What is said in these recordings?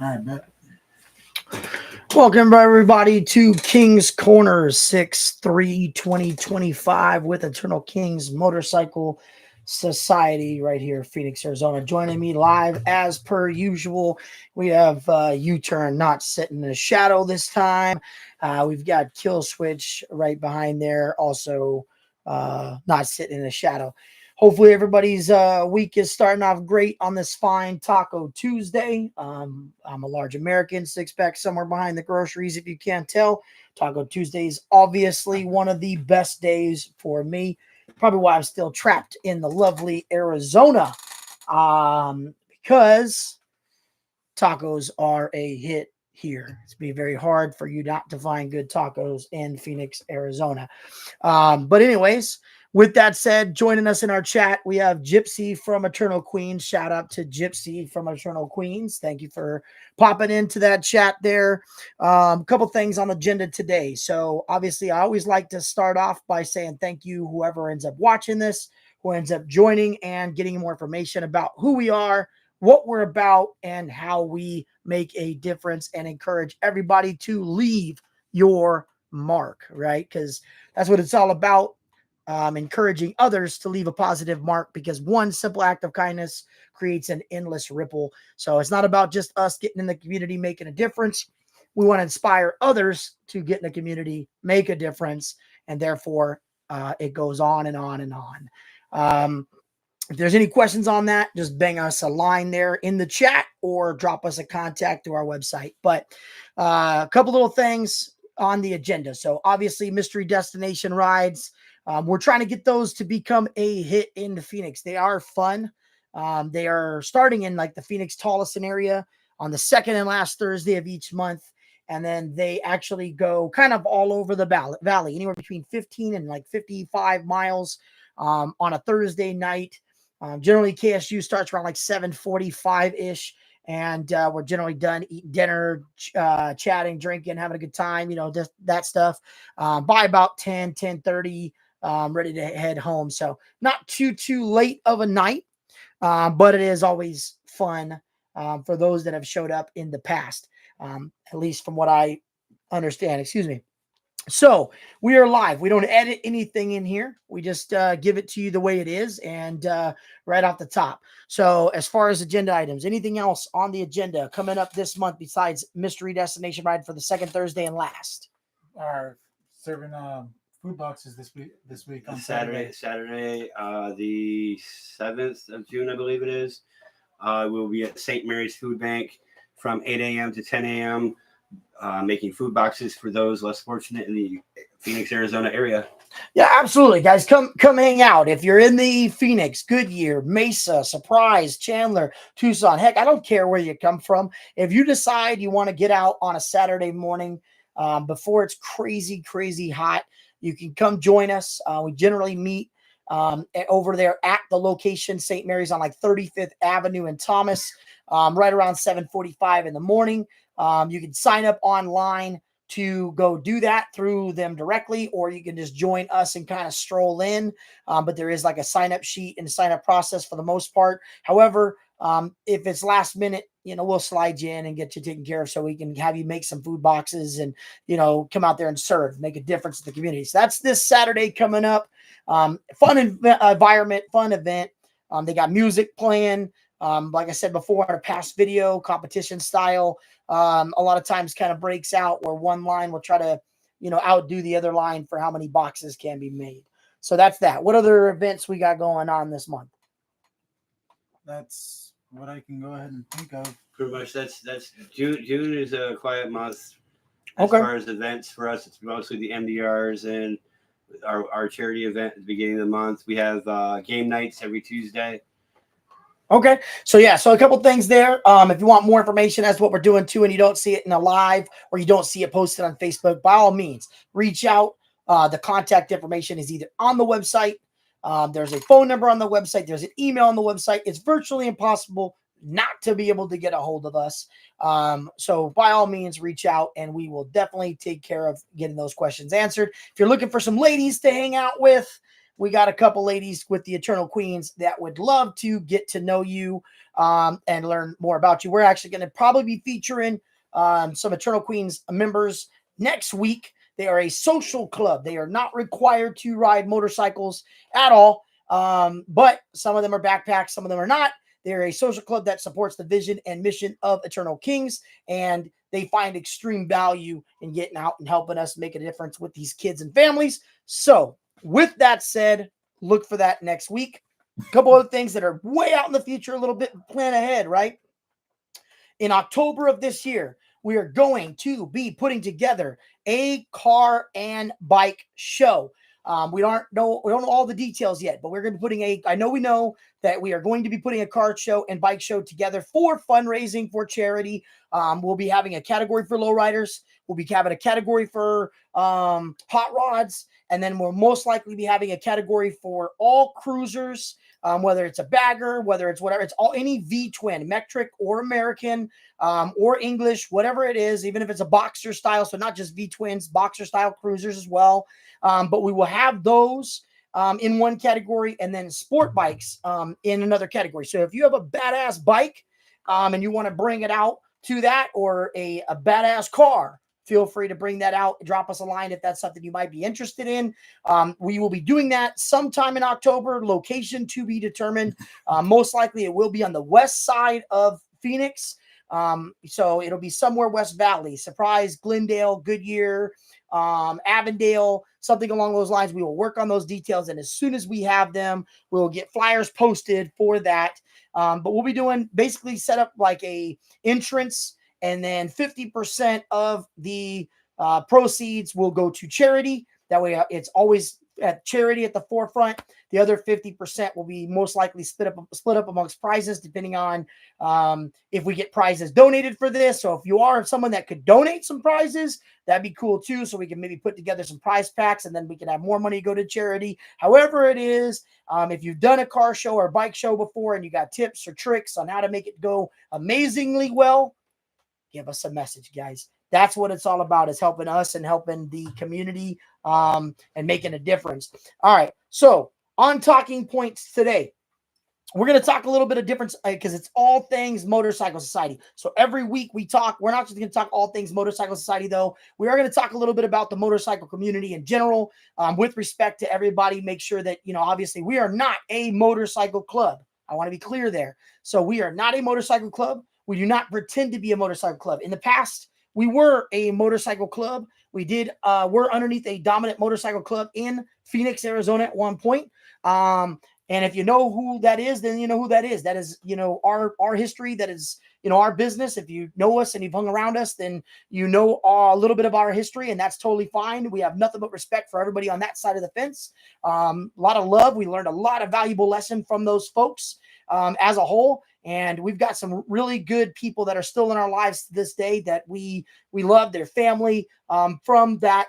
I bet. Welcome, everybody, to King's Corner 6/3/2025 with Eternal Kings Motorcycle Society right here, Phoenix, Arizona. Joining me live as per usual, we have U-Turn not sitting in the shadow this time. We've got Kill Switch right behind there, also not sitting in the shadow. Hopefully everybody's week is starting off great on this fine Taco Tuesday. I'm a large American, six-pack somewhere behind the groceries, if you can't tell. Taco Tuesday is obviously one of the best days for me. Probably why I'm still trapped in the lovely Arizona, because tacos are a hit here. It's be very hard for you not to find good tacos in Phoenix, Arizona. But anyways, with that said, joining us in our chat, we have Gypsy from Eternal Queens. Shout out to Gypsy from Eternal Queens. Thank you for popping into that chat there. A couple things on the agenda today. So obviously, I always like to start off by saying thank you, whoever ends up watching this, who ends up joining and getting more information about who we are, what we're about, and how we make a difference and encourage everybody to leave your mark, right? Because that's what it's all about. Encouraging others to leave a positive mark, because one simple act of kindness creates an endless ripple. So it's not about just us getting in the community, making a difference. We want to inspire others to get in the community, make a difference, and therefore it goes on and on and on. If there's any questions on that, just bang us a line there in the chat or drop us a contact to our website. But a couple little things on the agenda. So obviously mystery destination rides. We're trying to get those to become a hit in Phoenix. They are fun. They are starting in like the Phoenix Tolleson area on the second and last Thursday of each month. And then they actually go kind of all over the valley, anywhere between 15 and like 55 miles on a Thursday night. Generally, KSU starts around like 7:45-ish. And we're generally done eating dinner, chatting, drinking, having a good time, just that stuff. By about 10:30. Ready to head home. So not too late of a night, but it is always fun for those that have showed up in the past, at least from what I understand. Excuse me. So we are live. We don't edit anything in here. We just give it to you the way it is and right off the top. So as far as agenda items, anything else on the agenda coming up this month besides Mystery Destination Ride for the second Thursday and last? Are serving food boxes this week on Saturday, the 7th of June, I believe it is. We'll be at St. Mary's Food Bank from 8 a.m. to 10 a.m. Making food boxes for those less fortunate in the Phoenix, Arizona area. Yeah, absolutely, guys. Come hang out. If you're in the Phoenix, Goodyear, Mesa, Surprise, Chandler, Tucson, heck, I don't care where you come from. If you decide you want to get out on a Saturday morning before it's crazy hot, you can come join us. We generally meet over there at the location, St. Mary's on like 35th Avenue in Thomas, right around 7:45 in the morning. You can sign up online to go do that through them directly, or you can just join us and kind of stroll in. But there is like a sign up sheet and a sign up process for the most part. However, if it's last minute, we'll slide you in and get you taken care of so we can have you make some food boxes and, come out there and serve, make a difference in the community. So that's this Saturday coming up. Fun environment, fun event. They got music playing. Like I said before, on a past video, competition style, a lot of times kind of breaks out where one line will try to, outdo the other line for how many boxes can be made. So that's that. What other events we got going on this month? That's what I can go ahead and think of. Pretty much that's June. June is a quiet month as far as events for us. It's mostly the MDRs and our charity event at the beginning of the month. We have game nights every Tuesday. Okay. So yeah, so a couple things there. If you want more information as to what we're doing too, and you don't see it in a live or you don't see it posted on Facebook, by all means, reach out. The contact information is either on the website. There's a phone number on the website. There's an email on the website. It's virtually impossible not to be able to get a hold of us. So by all means, reach out and we will definitely take care of getting those questions answered. If you're looking for some ladies to hang out with, we got a couple ladies with the Eternal Queens that would love to get to know you and learn more about you. We're actually going to probably be featuring some Eternal Queens members next week. They are a social club. They are not required to ride motorcycles at all, but some of them are backpacks, some of them are not. They're a social club that supports the vision and mission of Eternal Kings, and they find extreme value in getting out and helping us make a difference with these kids and families. So with that said, look for that next week. A couple other things that are way out in the future, a little bit plan ahead, right? In October of this year, we are going to be putting together a car and bike show. We don't know all the details yet, but we're going to be putting we know that we are going to be putting a car show and bike show together for fundraising for charity. We'll be having a category for lowriders. We'll be having a category for hot rods. And then we'll most likely be having a category for all cruisers, whether it's a bagger, whether it's whatever, it's all any V-twin, metric or American or English, whatever it is, even if it's a boxer style. So not just V-twins, boxer style cruisers as well. But we will have those in one category and then sport bikes in another category. So if you have a badass bike and you want to bring it out to that, or a badass car, feel free to bring that out. Drop us a line if that's something you might be interested in. We will be doing that sometime in October. Location to be determined. Most likely it will be on the west side of Phoenix. So it'll be somewhere West Valley. Surprise, Glendale, Goodyear, Avondale, something along those lines. We will work on those details, and as soon as we have them, we'll get flyers posted for that. But we'll be doing basically set up like a entrance, and then 50% of the proceeds will go to charity. That way it's always at charity at the forefront. The other 50% will be most likely split up amongst prizes, depending on if we get prizes donated for this. So if you are someone that could donate some prizes, that'd be cool too. So we can maybe put together some prize packs, and then we can have more money go to charity. However it is, if you've done a car show or bike show before and you got tips or tricks on how to make it go amazingly well, give us a message, guys. That's what it's all about, is helping us and helping the community and making a difference. All right. So on talking points today, we're going to talk a little bit of difference because it's all things Motorcycle Society. So every week we talk, we're not just going to talk all things Motorcycle Society though. We are going to talk a little bit about the motorcycle community in general with respect to everybody. Make sure that, obviously we are not a motorcycle club. I want to be clear there. So we are not a motorcycle club. We do not pretend to be a motorcycle club. In the past, we were a motorcycle club. We're underneath a dominant motorcycle club in Phoenix, Arizona at one point. And if you know who that is, then you know who that is. That is, our history. That is, our business. If you know us and you've hung around us, then you know a little bit of our history, and that's totally fine. We have nothing but respect for everybody on that side of the fence. A lot of love. We learned a lot of valuable lesson from those folks as a whole. And we've got some really good people that are still in our lives to this day that we love their family from that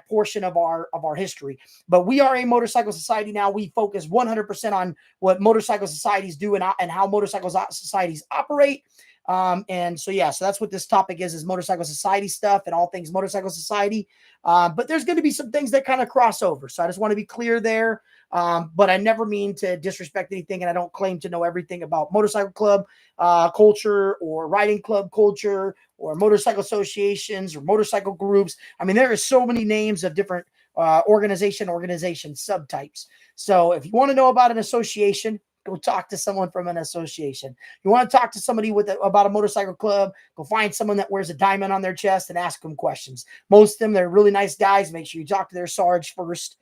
portion of our history. But we are a motorcycle society now. We focus 100% on what motorcycle societies do and how motorcycle societies operate. And so that's what this topic is motorcycle society stuff and all things motorcycle society. But there's going to be some things that kind of cross over. So I just want to be clear there. But I never mean to disrespect anything, and I don't claim to know everything about motorcycle club culture or riding club culture or motorcycle associations or motorcycle groups. I mean, there are so many names of different organization subtypes. So if you want to know about an association, go talk to someone from an association. You want to talk to somebody about a motorcycle club, go find someone that wears a diamond on their chest and ask them questions. Most of them, they're really nice guys. Make sure you talk to their Sarge first.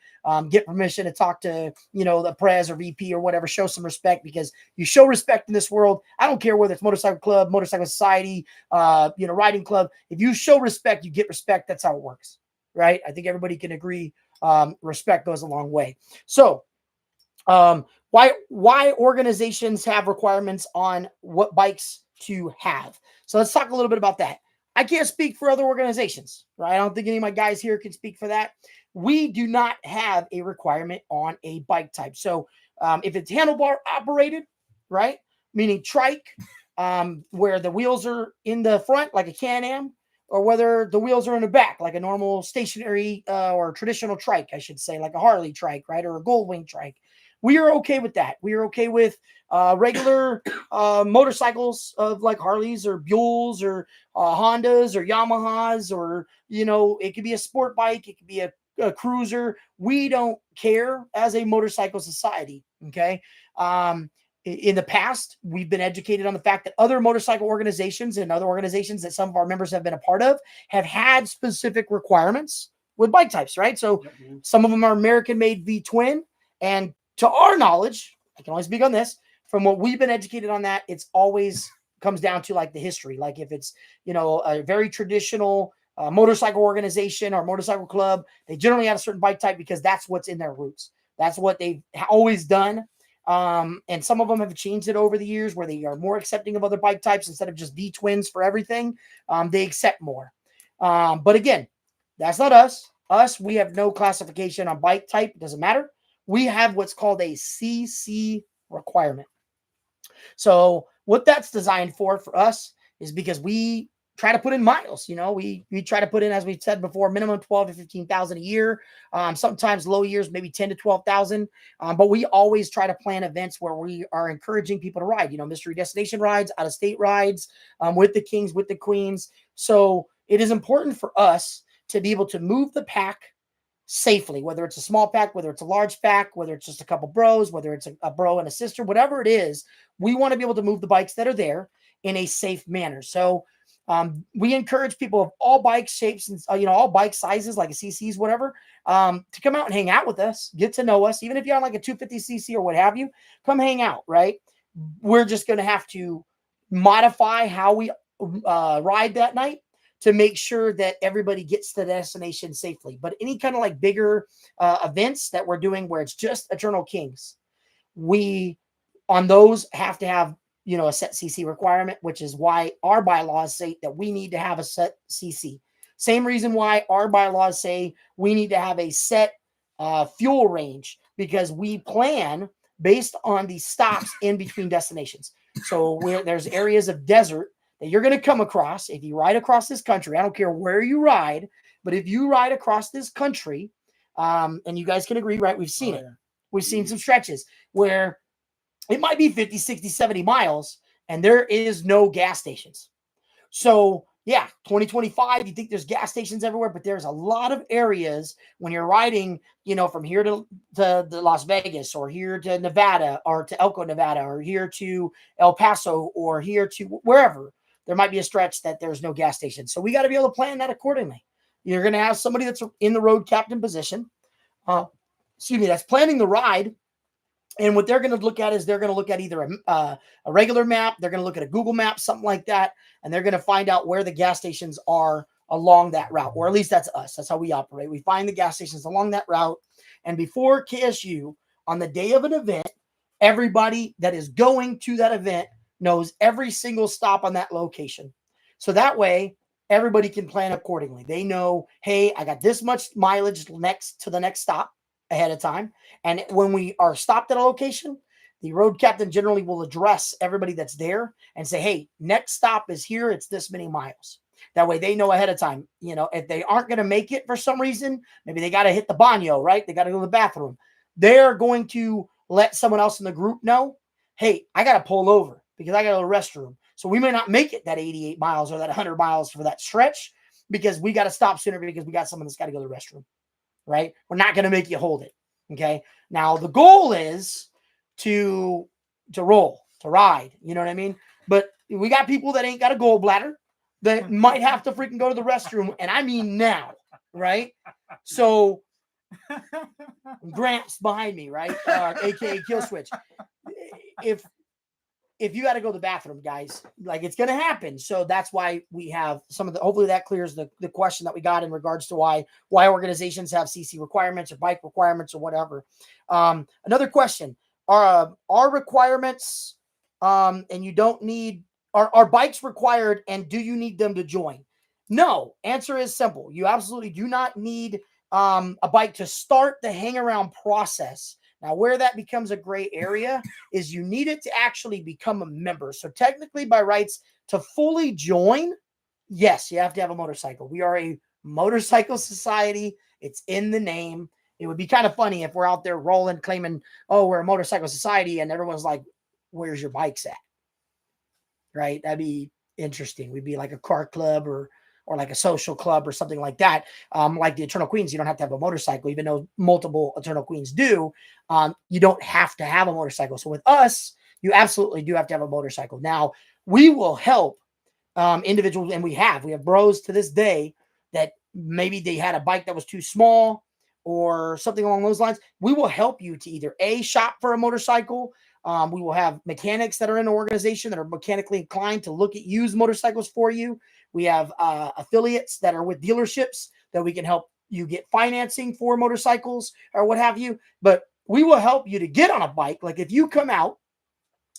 Get permission to talk to, the Prez or VP or whatever. Show some respect, because you show respect in this world. I don't care whether it's motorcycle club, motorcycle society, riding club. If you show respect, you get respect. That's how it works, right? I think everybody can agree. Respect goes a long way. So, why organizations have requirements on what bikes to have. So let's talk a little bit about that. I can't speak for other organizations, right? I don't think any of my guys here can speak for that. We do not have a requirement on a bike type. So if it's handlebar operated, right, meaning trike, where the wheels are in the front like a Can-Am, or whether the wheels are in the back, like a normal stationary or traditional trike, I should say, like a Harley trike, right? Or a Goldwing trike. We are okay with that. We are okay with regular motorcycles of like Harleys or Buells or Hondas or Yamahas, or, you know, it could be a sport bike. It could be a cruiser. We don't care as a motorcycle society. Okay. In the past, we've been educated on the fact that other motorcycle organizations and other organizations that some of our members have been a part of have had specific requirements with bike types, right? So some of them are American-made V-twin, and to our knowledge, I can only speak on this, from what we've been educated on that, it's always comes down to like the history. Like if it's, you know, a very traditional motorcycle organization or motorcycle club, they generally have a certain bike type because that's what's in their roots. That's what they've always done. And some of them have changed it over the years where they are more accepting of other bike types instead of just V-twins for everything. They accept more. But again, that's not us. We have no classification on bike type. It doesn't matter. We have what's called a CC requirement. So what that's designed for us is because we try to put in miles. You know, we try to put in, as we've said before, minimum 12 to 15,000 a year. Sometimes low years, maybe 10 to 12,000. But we always try to plan events where we are encouraging people to ride, you know, mystery destination rides, out of state rides, with the kings, with the queens. So it is important for us to be able to move the pack safely, whether it's a small pack, whether it's a large pack, whether it's just a couple bros, whether it's a bro and a sister, whatever it is, we want to be able to move the bikes that are there in a safe manner. So we encourage people of all bike shapes and, you know, all bike sizes, like a CCs, whatever, to come out and hang out with us, get to know us. Even if you're on like a 250cc or what have you, come hang out, right? We're just going to have to modify how we ride that night to make sure that everybody gets to the destination safely. But any kind of like bigger events that we're doing where it's just Eternal Kings, we on those have to have, you know, a set CC requirement, which is why our bylaws say that we need to have a set CC. Same reason why our bylaws say we need to have a set fuel range, because we plan based on the stops in between destinations. So where there's areas of desert that you're going to come across, if you ride across this country, I don't care where you ride, but if you ride across this country, and you guys can agree, right? We've seen it. We've seen some stretches where it might be 50, 60, 70 miles, and there is no gas stations. So yeah, 2025, you think there's gas stations everywhere, but there's a lot of areas when you're riding, you know, from here to Las Vegas, or here to Nevada, or to Elko, Nevada, or here to El Paso, or here to wherever, there might be a stretch that there's no gas station. So we got to be able to plan that accordingly. You're going to have somebody that's in the road captain position, that's planning the ride. And what they're going to look at is they're going to look at either a regular map, they're going to look at a Google map, something like that, and they're going to find out where the gas stations are along that route, or at least that's us. That's how we operate. We find the gas stations along that route. And before KSU, on the day of an event, everybody that is going to that event knows every single stop on that location. So that way, everybody can plan accordingly. They know, hey, I got this much mileage next to the next stop ahead of time. And when we are stopped at a location, the road captain generally will address everybody that's there and say, hey, next stop is here. It's this many miles. That way they know ahead of time. You know, if they aren't going to make it for some reason, maybe they got to hit the baño, right? They got to go to the bathroom. They're going to let someone else in the group know, hey, I got to pull over because I got to go to the restroom. So we may not make it that 88 miles or that 100 miles for that stretch because we got to stop sooner because we got someone that's got to go to the restroom, right? We're not going to make you hold it. Okay. Now the goal is to roll, to ride, you know what I mean? But we got people that ain't got a gallbladder that might have to freaking go to the restroom. And I mean now, right? So Gramps behind me, right? AKA Kill Switch. If you got to go to the bathroom, guys, like it's going to happen. So that's why we have some of the, hopefully that clears the question that we got in regards to why organizations have CC requirements or bike requirements or whatever. Another question, are requirements, and you don't need, are bikes required and do you need them to join? No, answer is simple. You absolutely do not need a bike to start the hang around process. Now, where that becomes a gray area is you need it to actually become a member. So technically, by rights, to fully join, Yes, you have to have a motorcycle. We are a motorcycle society. It's in the name. It would be kind of funny if we're out there rolling, claiming, oh, we're a motorcycle society, and everyone's like, where's your bikes at? Right? That'd be interesting. We'd be like a car club or like a social club or something like that. Like the Eternal Queens, you don't have to have a motorcycle, even though multiple Eternal Queens do. You don't have to have a motorcycle. So with us, you absolutely do have to have a motorcycle. Now, we will help individuals, and we have bros to this day that maybe they had a bike that was too small or something along those lines. We will help you to either shop for a motorcycle. We will have mechanics that are in the organization that are mechanically inclined to look at used motorcycles for you. We have affiliates that are with dealerships that we can help you get financing for motorcycles or what have you. But we will help you to get on a bike. Like if you come out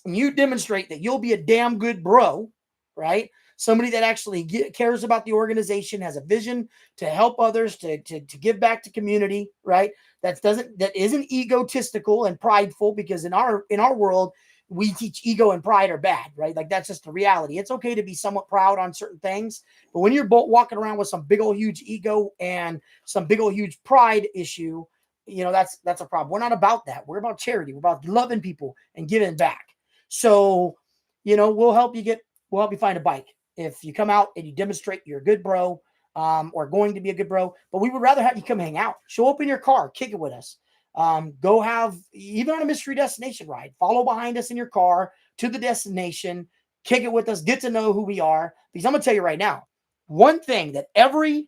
and you demonstrate that you'll be a damn good bro, right? Somebody that actually cares about the organization, has a vision to help others, to give back to community, right? That isn't egotistical and prideful, because in our world, we teach ego and pride are bad, right? Like that's just the reality. It's okay to be somewhat proud on certain things, but when you're both walking around with some big old huge ego and some big old huge pride issue, that's a problem. We're not about that. We're about charity. We're about loving people and giving back. So, we'll help you find a bike if you come out and you demonstrate you're a good bro, or going to be a good bro. But we would rather have you come hang out, show up in your car, kick it with us. Go have even on a mystery destination ride, follow behind us in your car to the destination, kick it with us, get to know who we are. Because I'm going to tell you right now, one thing that every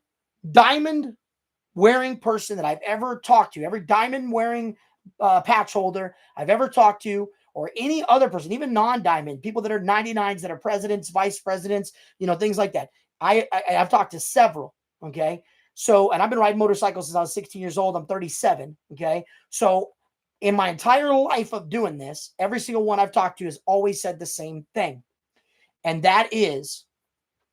diamond wearing person that I've ever talked to, every diamond wearing patch holder I've ever talked to, or any other person, even non-diamond, people that are 99s, that are presidents, vice presidents, things like that. I've talked to several, okay? So, and I've been riding motorcycles since I was 16 years old. I'm 37, okay? So in my entire life of doing this, every single one I've talked to has always said the same thing. And that is,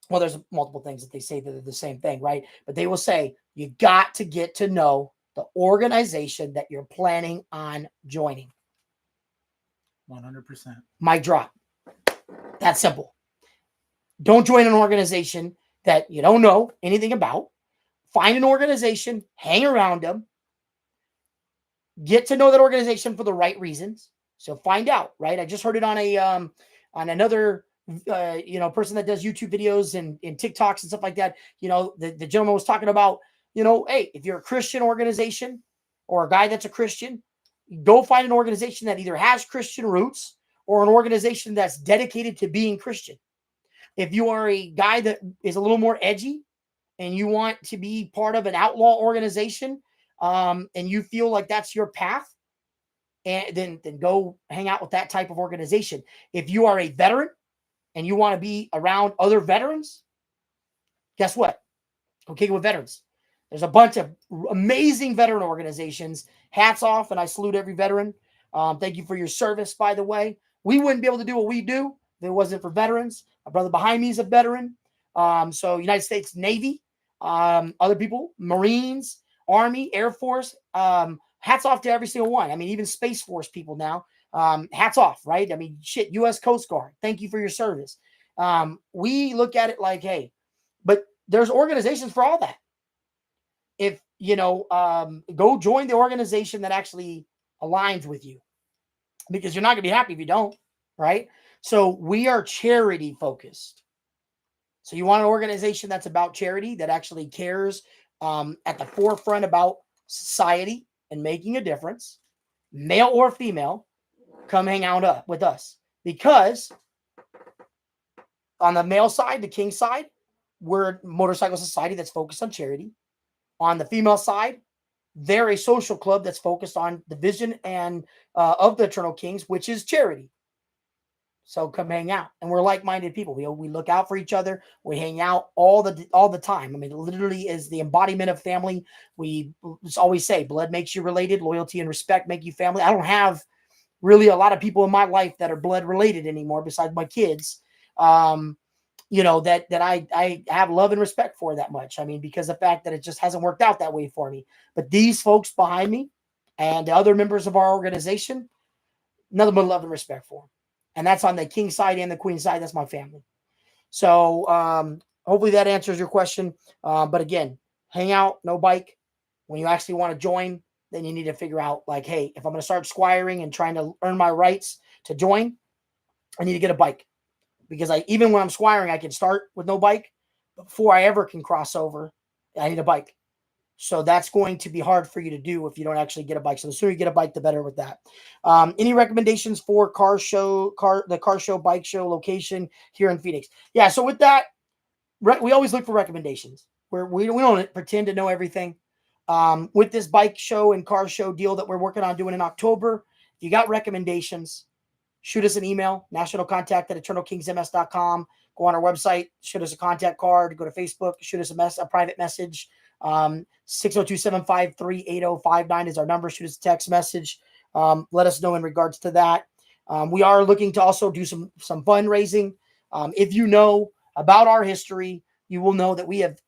well, there's multiple things that they say that are the same thing, right? But they will say, you got to get to know the organization that you're planning on joining. 100%. Mic drop. That's simple. Don't join an organization that you don't know anything about. Find an organization, hang around them, get to know that organization for the right reasons. So find out, right? I just heard it on another person that does YouTube videos and TikToks and stuff like that. The gentleman was talking about, hey, if you're a Christian organization or a guy that's a Christian, go find an organization that either has Christian roots or an organization that's dedicated to being Christian. If you are a guy that is a little more edgy and you want to be part of an outlaw organization, and you feel like that's your path, and then go hang out with that type of organization. If you are a veteran and you want to be around other veterans, guess what? Go kick it with veterans. There's a bunch of amazing veteran organizations. Hats off, and I salute every veteran. Thank you for your service, by the way. We wouldn't be able to do what we do if it wasn't for veterans. My brother behind me is a veteran. So United States Navy, other people, Marines, Army, Air Force. Hats off to every single one. I mean, even Space Force people now. Hats off, right? I mean, shit, U.S. Coast Guard. Thank you for your service. We look at it like, hey, but there's organizations for all that. If, go join the organization that actually aligns with you, because you're not going to be happy if you don't, right? So we are charity focused. So you want an organization that's about charity, that actually cares at the forefront about society and making a difference, male or female, come hang out with us. Because on the male side, the king side, we're a motorcycle society that's focused on charity. On the female side, they're a social club that's focused on the vision and of the Eternal Kings, which is charity. So come hang out, and we're like-minded people. We look out for each other. We hang out all the time. I mean, it literally is the embodiment of family. We just always say, blood makes you related, loyalty and respect make you family. I don't have really a lot of people in my life that are blood related anymore, besides my kids. That I have love and respect for that much. I mean, because of the fact that it just hasn't worked out that way for me. But these folks behind me and the other members of our organization, nothing but love and respect for them. And that's on the king side and the queen side. That's my family. So hopefully that answers your question. But again, hang out, no bike. When you actually want to join, then you need to figure out like, hey, if I'm going to start squiring and trying to earn my rights to join, I need to get a bike, because even when I'm squiring, I can start with no bike. But before I ever can cross over, I need a bike. So that's going to be hard for you to do if you don't actually get a bike. So the sooner you get a bike, the better with that. Any recommendations for the car show, bike show location here in Phoenix? Yeah. So with that, we always look for recommendations. We don't pretend to know everything. With this bike show and car show deal that we're working on doing in October, if you got recommendations, shoot us an email, nationalcontact@eternalkingsms.com. Go on our website, shoot us a contact card, go to Facebook, shoot us a private message. 602-753-8059 is our number. Shoot us a text message. Let us know in regards to that. We are looking to also do some fundraising. If you know about our history, you will know that we have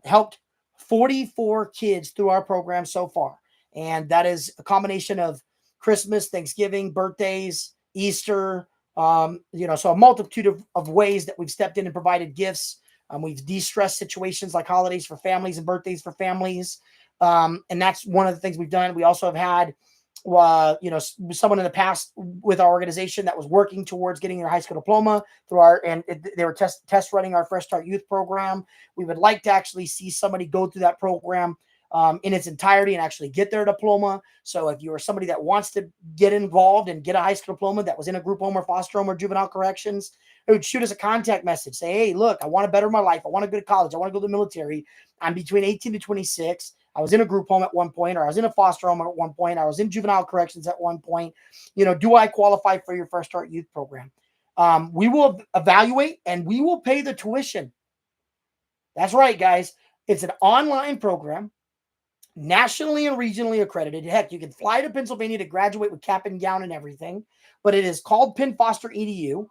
helped 44 kids through our program so far. And that is a combination of Christmas, Thanksgiving, birthdays, Easter, so a multitude of ways that we've stepped in and provided gifts. We've de-stressed situations like holidays for families and birthdays for families. And that's one of the things we've done. We also have had, someone in the past with our organization that was working towards getting their high school diploma they were test running our Fresh Start Youth program. We would like to actually see somebody go through that program in its entirety and actually get their diploma. So if you are somebody that wants to get involved and get a high school diploma that was in a group home or foster home or juvenile corrections, it would shoot us a contact message. Say, hey, look, I want to better my life. I want to go to college. I want to go to the military. I'm between 18 to 26. I was in a group home at one point, or I was in a foster home at one point. I was in juvenile corrections at one point. Do I qualify for your Fresh Start Youth program? We will evaluate and we will pay the tuition. That's right, guys. It's an online program, nationally and regionally accredited. Heck, you can fly to Pennsylvania to graduate with cap and gown and everything, but it is called Penn Foster EDU.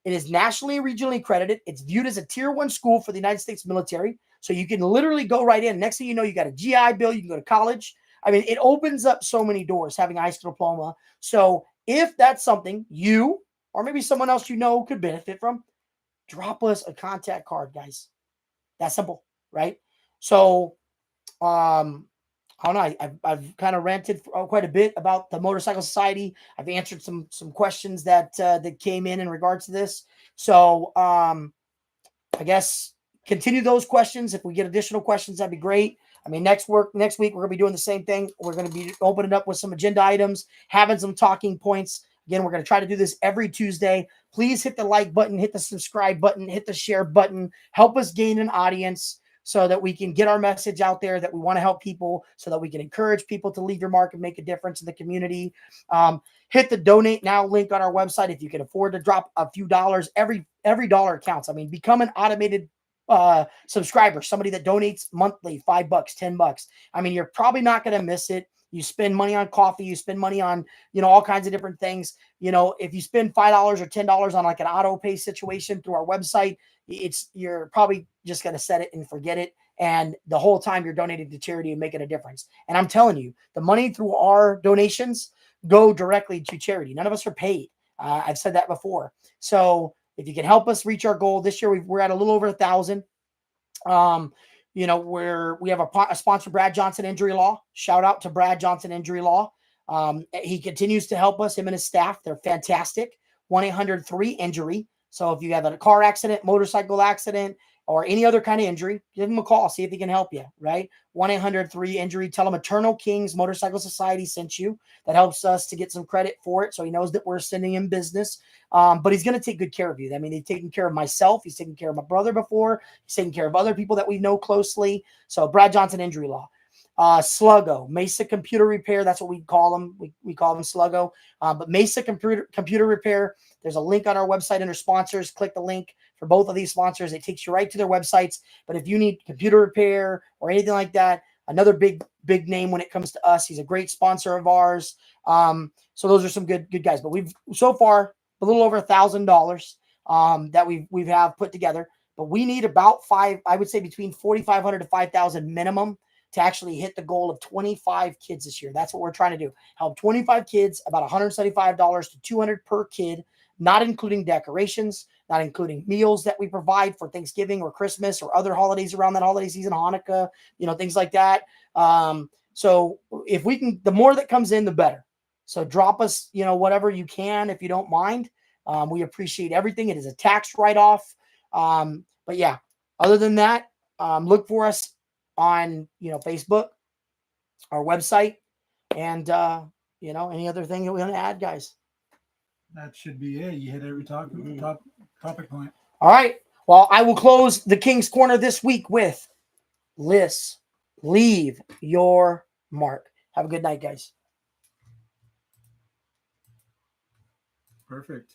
It is nationally and regionally accredited. It's viewed as a tier 1 school for the United States military. So you can literally go right in. Next thing you know, you got a GI Bill. You can go to college. I mean, it opens up so many doors having a high school diploma. So if that's something you or maybe someone else could benefit from, drop us a contact card, guys. That's simple, right? So I don't know. I've kind of ranted quite a bit about the Motorcycle Society. I've answered some questions that came in regards to this. So I guess continue those questions. If we get additional questions, that'd be great. I mean, next week we're gonna be doing the same thing. We're gonna be opening up with some agenda items, having some talking points. Again, we're gonna try to do this every Tuesday. Please hit the like button, hit the subscribe button, hit the share button. Help us gain an audience, so that we can get our message out there that we want to help people, so that we can encourage people to leave your mark and make a difference in the community. Hit the donate now link on our website. If you can afford to drop a few dollars, every dollar counts. I mean, become an automated subscriber, somebody that donates monthly, $5, $10. I mean, you're probably not going to miss it. You spend money on coffee, you spend money on, all kinds of different things. If you spend $5 or $10 on like an auto pay situation through our website, you're probably just going to set it and forget it. And the whole time you're donating to charity and making a difference. And I'm telling you, the money through our donations go directly to charity. None of us are paid. I've said that before. So if you can help us reach our goal this year, we're at a little over 1,000. We have a sponsor, Brad Johnson Injury Law. Shout out to Brad Johnson Injury Law. He continues to help us, him and his staff. They're fantastic. 1-800-3-INJURY. So if you have a car accident, motorcycle accident, or any other kind of injury, give him a call. See if he can help you, right? 1-800-3-INJURY. Tell him Eternal Kings Motorcycle Society sent you. That helps us to get some credit for it, so he knows that we're sending him business. But he's going to take good care of you. I mean, he's taken care of myself. He's taken care of my brother before. He's taken care of other people that we know closely. So Brad Johnson Injury Law. Sluggo, Mesa Computer Repair. That's what we call them. We call them Sluggo. But Mesa Computer Repair, there's a link on our website under sponsors. Click the link for both of these sponsors. It takes you right to their websites. But if you need computer repair or anything like that, another big name when it comes to us. He's a great sponsor of ours. So those are some good guys. But we've so far a little over $1,000 that we've have put together. But we need about I would say between 4,500 to 5,000 minimum to actually hit the goal of 25 kids this year. That's what we're trying to do. Help 25 kids, about $175 to $200 per kid. not including decorations, not including meals that we provide for Thanksgiving or Christmas or other holidays around that holiday season, Hanukkah, things like that. So if we can, the more that comes in, the better. So drop us, whatever you can, if you don't mind. We appreciate everything. It is a tax write-off. But yeah, other than that, look for us on, Facebook, our website, and, any other thing that we want to add, guys. That should be it. You hit every topic point. All right. Well, I will close the King's Corner this week with leave your mark. Have a good night, guys. Perfect.